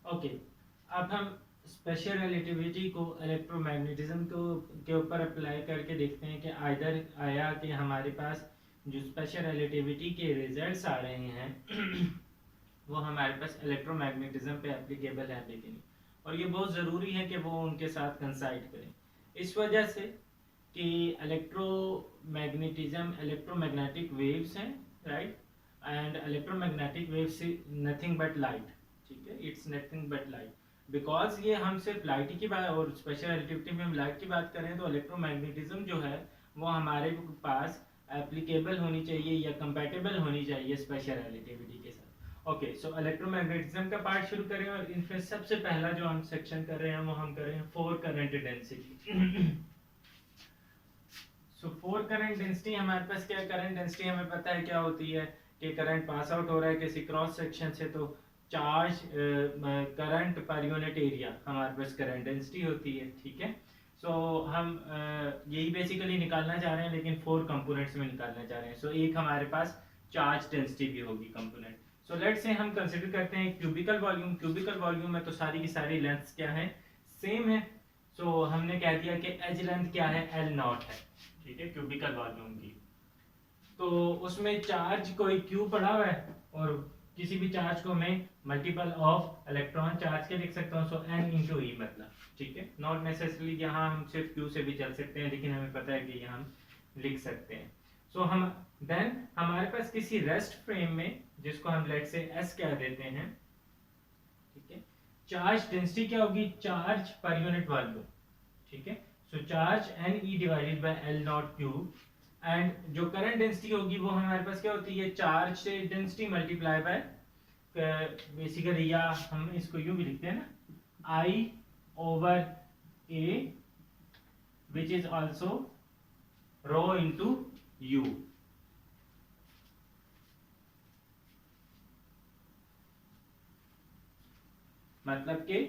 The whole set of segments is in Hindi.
ओके, अब हम स्पेशल रिलेटिविटी को इलेक्ट्रोमैग्नेटिज्म को के ऊपर अप्लाई करके देखते हैं कि आइदर आया कि हमारे पास जो स्पेशल रिलेटिविटी के रिजल्ट्स आ रहे हैं वो हमारे पास इलेक्ट्रोमैग्नेटिज्म पे एप्लीकेबल है लेकिन, और ये बहुत ज़रूरी है कि वो उनके साथ कंसाइड करें इस वजह से कि इलेक्ट्रोमैग्नेटिक वेव्स हैं, right, and electromagnetic waves nothing but light, ठीक है, it's nothing but light. Because ये हम सिर्फ लाइट की बात और स्पेशल रिलेटिविटी में हम लाइट की बात करें तो इलेक्ट्रोमैग्नेटिज्म जो है वो हमारे पास एप्लीकेबल होनी चाहिए या कंपैटिबल होनी चाहिए स्पेशल रिलेटिविटी के साथ। ओके, सो इलेक्ट्रोमैग्नेटिज्म का पार्ट शुरू करें और इनमें सबसे पहला जो हम सेक्शन कर रहे हैं वो हम कर रहे हैं four current density. So four current density हमारे पास क्या, करंट डेंसिटी हमें पता है क्या होती है कि करंट पास आउट हो रहा है किसी क्रॉस सेक्शन से तो charge current per unit area हमारे पास करंट डेंसिटी होती है, ठीक है। सो हम यही बेसिकली निकालना चाह रहे हैं लेकिन फोर कंपोनेंट्स में निकालना चाह रहे हैं। सो एक हमारे पास चार्ज डेंसिटी भी होगी कंपोनेंट। सो लेट्स से हम कंसीडर करते हैं क्यूबिकल वॉल्यूम। क्यूबिकल वॉल्यूम में तो सारी की सारी लेंथ्स क्या है, सेम है। सो हमने कह दिया कि एज लेंथ क्या है, एल नॉट है, ठीक है, क्यूबिकल वॉल्यूम की। तो उसमें चार्ज कोई क्यू पड़ा हुआ है और किसी भी चार्ज को मैं मल्टीपल ऑफ इलेक्ट्रॉन चार्ज के लिख सकता हूँ। सो एन इंटू ई मतलब, ठीक है, नॉट नेसेसरली यहाँ हम सिर्फ क्यू से भी चल सकते हैं लेकिन हमें पता है कि यहाँ हम लिख सकते हैं। सो हम देन हमारे पास किसी रेस्ट फ्रेम में जिसको हम लेट से एस कह देते हैं, ठीक है, चार्ज डेंसिटी क्या होगी, चार्ज पर यूनिट वॉल्यूम, ठीक है। So charge n e divided by L not cube, and जो करंट डेंसिटी होगी वो हमारे पास क्या होती है, चार्ज से डेंसिटी मल्टीप्लाई बाय बेसिकली, या हम इसको यूं भी लिखते हैं ना, I over A which is also rho into U. मतलब कि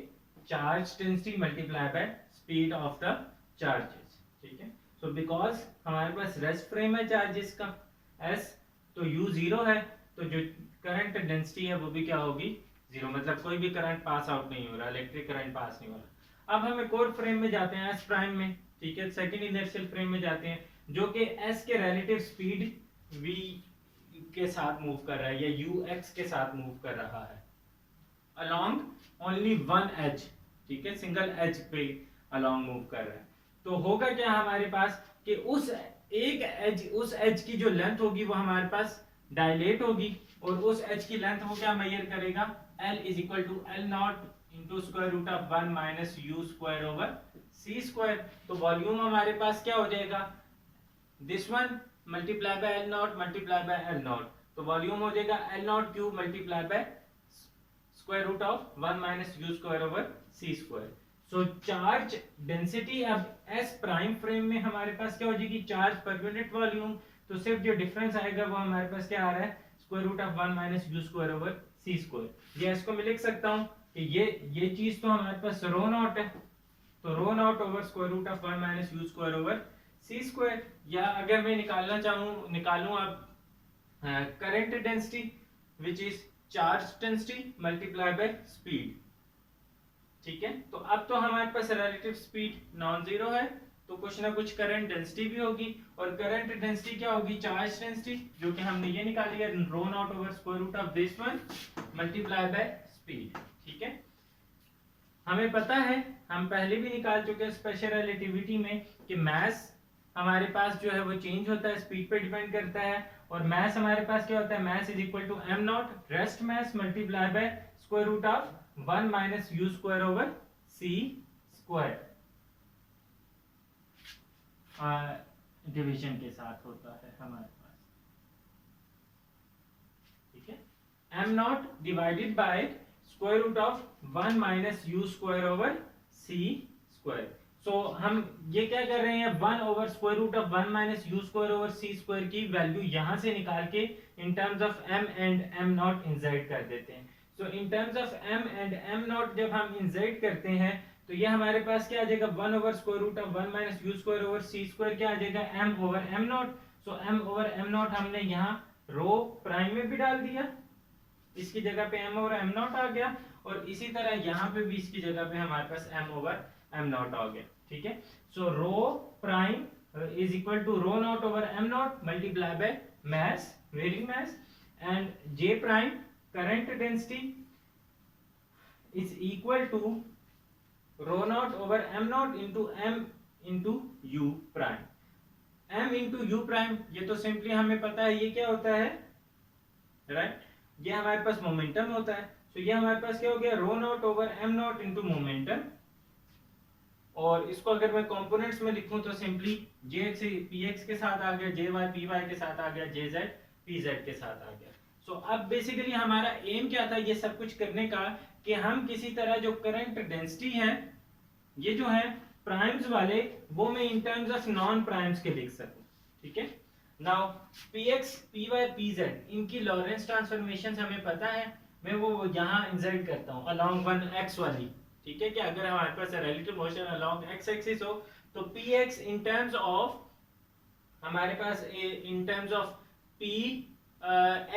charge density multiply by speed of the charges, ठीक है। सो बिकॉज हमारे पास रेस्ट फ्रेम है चार्जेस का एस, तो यू जीरो है, तो जो करंट डेंसिटी है वो भी क्या होगी, जीरो, मतलब कोई भी करंट पास आउट नहीं हो रहा, इलेक्ट्रिक करंट पास नहीं हो रहा। अब हम एक और फ्रेम में जाते हैं, एस प्राइम में, ठीक है, सेकंड इनर्शियल फ्रेम में जाते हैं जो कि एस के रिलेटिव स्पीड वी के साथ मूव कर रहा है या यू एक्स के साथ मूव कर रहा है अलोंग ओनली वन एज, ठीक है, सिंगल एज पे अलोंग मूव कर रहा है। तो होगा क्या हमारे पास कि उस एज की जो लेंथ होगी वो हमारे पास डायलेट होगी और उस एज की लेंथ वो क्या मेजर करेगा, L is equal to L not into square root of 1 minus you square over C square. तो वॉल्यूम हमारे पास क्या हो जाएगा, this one multiply by L not multiply by L not, तो वॉल्यूम हो जाएगा L not cube multiply by square root of 1 minus you square over C square. So charge density अब एस प्राइम फ्रेम में हमारे पास क्या हो जाएगी, चार्ज पर यूनिट वॉल्यूम, तो सिर्फ जो डिफरेंस आएगा वो हमारे पास क्या आ रहा है, square root of 1 minus you square over C square. ये इसको मैं लिख सकता हूँ कि ये चीज तो हमारे पास रो नॉट है, तो rho naught over square root of 1 minus you square over C square. या अगर मैं निकालूं अब current density which is charge density multiply by speed, ठीक है। तो अब तो हमारे पास रिलेटिव स्पीड नॉन जीरो है, तो कुछ ना कुछ करंट डेंसिटी भी होगी, और करंट डेंसिटी क्या होगी, चार्ज डेंसिटी, जो कि हमने ये निकाली है, rho naught over square root of this one multiply by speed, ठीक है। हमें पता है, हम पहले भी निकाल चुके हैं स्पेशल रिलेटिविटी में कि मास हमारे पास जो है वो चेंज होता है, स्पीड पे डिपेंड करता है, और मास हमारे पास क्या होता है, mass is equal to m naught rest mass multiply by square root of 1 minus you square over C square division के साथ होता है हमारे पास, ठीक है। M naught divided by square root of 1 minus you square over C square. So हम ये क्या कर रहे हैं, 1 over square root of 1 minus you square over C square की वैल्यू यहां से निकाल के in terms of m and m naught insert कर देते हैं। So in terms of m and m naught जब हम इंसर्ट करते हैं तो ये हमारे पास क्या आ जाएगा, 1 over square root of 1 minus you square over C square क्या आ जाएगा, M over M not. So M over M not हमने यहाँ रो प्राइम में भी डाल दिया, इसकी जगह पे एम ओवर एम नॉट आ गया, और इसी तरह यहाँ पे भी इसकी जगह पे हमारे पास m ओवर m नॉट आ गया, ठीक है। So rho prime is equal to rho naught over m naught multiply by mass, varying mass, and J prime current density is equal to rho naught over m naught into m into u prime। m into u prime ये तो सिंपली हमें पता है ये क्या होता है, राइट, ये हमारे पास मोमेंटम होता है। तो ये हमारे पास क्या हो गया, rho naught over m naught into momentum. और इसको अगर मैं कंपोनेंट्स में लिखूं तो सिंपली jx px के साथ आ गया, jy py के साथ आ गया, jz pz के साथ आ गया। सो अब बेसिकली हमारा एम क्या था ये सब कुछ करने का, कि हम किसी तरह जो करंट डेंसिटी है ये जो है प्राइम्स वाले वो मैं इन टर्म्स ऑफ नॉन प्राइम्स के लिख सकूं, ठीक है। नाउ px py pz इनकी लॉरेंस ट्रांसफॉर्मेशंस हमें पता है, मैं वो यहाँ इंसर्ट करता हूँ अलोंग वन एक्स वाली, ठीक है। कि अगर हमारे पास relative motion along x axis हो तो px इन टर्म्स ऑफ हमारे पास in terms of p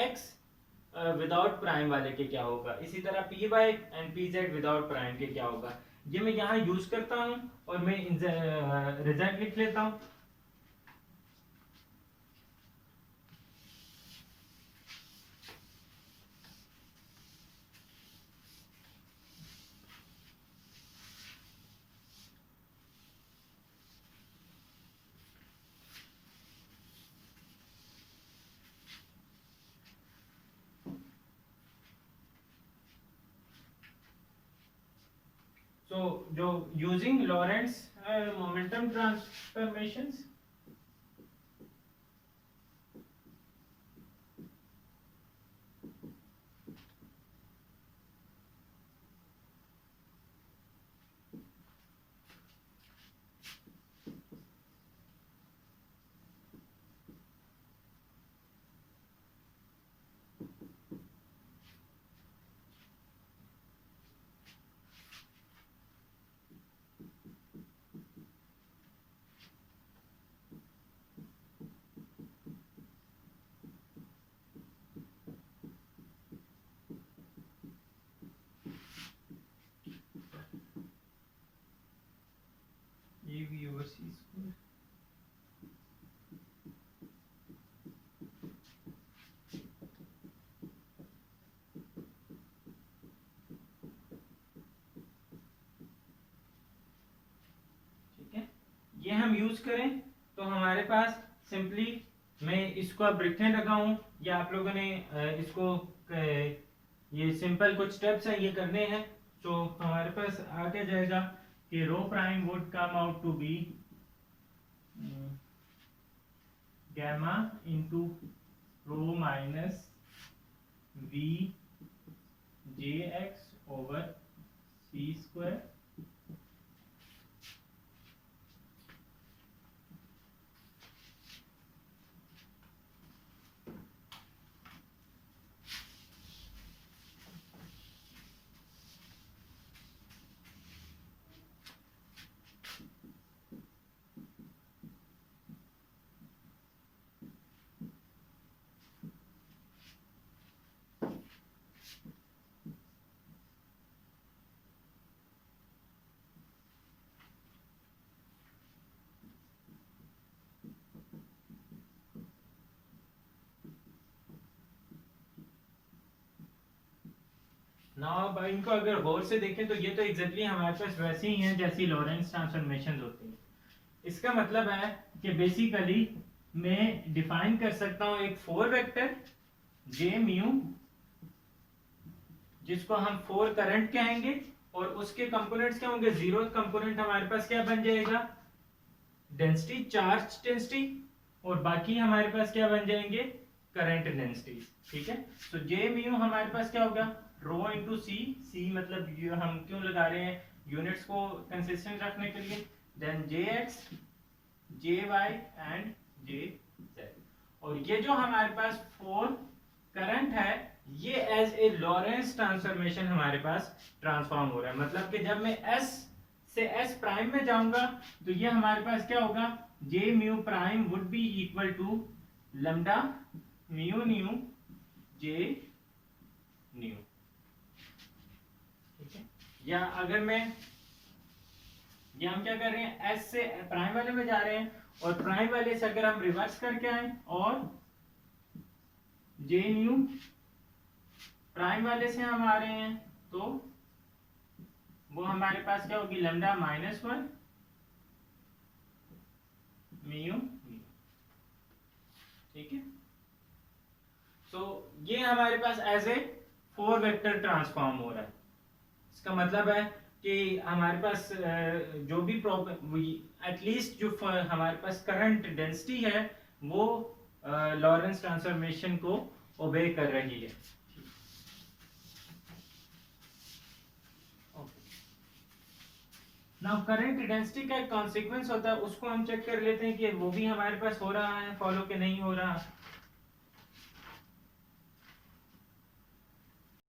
x without prime वाले के क्या होगा, इसी तरह py and pz without prime के क्या होगा, ये मैं यहाँ यूज करता हूँ और मैं रिजल्ट लिख लेता हूँ। So जो using Lorentz momentum transformations, AV over C square, ठीक है। ये हम यूज करें तो हमारे पास सिंपली मैं इसको अब रिटर्न लगाऊं या आप लोगों ने इसको ये सिंपल कुछ स्टेप्स हैं ये करने हैं। तो हमारे पास आ क्या जाएगा कि rho prime would come out to be gamma into rho minus v jx over c square ना। इनको अगर गौर से देखें तो ये तो एग्जैक्टली हमारे पास वैसे ही हैं जैसी लॉरेंस ट्रांसफॉर्मेशन होती है। इसका मतलब है कि बेसिकली मैं डिफाइन कर सकता हूं एक फोर वेक्टर जे म्यू जिसको हम फोर करंट कहेंगे और उसके कंपोनेंट्स क्या होंगे, जीरो कंपोनेंट हमारे पास क्या बन जाएगा, डेंसिटी, चार्ज डेंसिटी, और बाकी हमारे पास क्या बन जाएंगे, करंट डेंसिटी, ठीक है। तो जे म्यू हमारे पास क्या होगा, रो इंटू सी, सी मतलब हम क्यों लगा रहे हैं, यूनिट्स को कंसिस्टेंट रखने के लिए, then J X, J Y and J Z. और ये जो हमारे पास फोर करंट है ये एज ए लॉरेंस ट्रांसफॉर्मेशन हमारे पास ट्रांसफॉर्म हो रहा है। मतलब कि जब मैं S से S प्राइम में जाऊंगा तो ये हमारे पास क्या होगा, J mu prime would be equal to lambda mu nu J nu. या अगर मैं, ये हम क्या कर रहे हैं, एस से प्राइम वाले में जा रहे हैं, और प्राइम वाले से अगर हम रिवर्स करके आए और जे न्यू प्राइम वाले से हम आ रहे हैं, तो वो हमारे पास क्या होगी, लैम्डा -1 म्यू, ठीक है। सो ये हमारे पास एज ए 4 वेक्टर ट्रांसफॉर्म हो रहा है। इसका मतलब है कि हमारे पास जो भी प्रॉब्लम, एटलीस्ट जो हमारे पास करंट डेंसिटी है वो लॉरेंस ट्रांसफॉर्मेशन को ओबे कर रही है। नाउ करंट डेंसिटी का एक कॉन्सिक्वेंस होता है, उसको हम चेक कर लेते हैं कि वो भी हमारे पास हो रहा है फॉलो के नहीं हो रहा।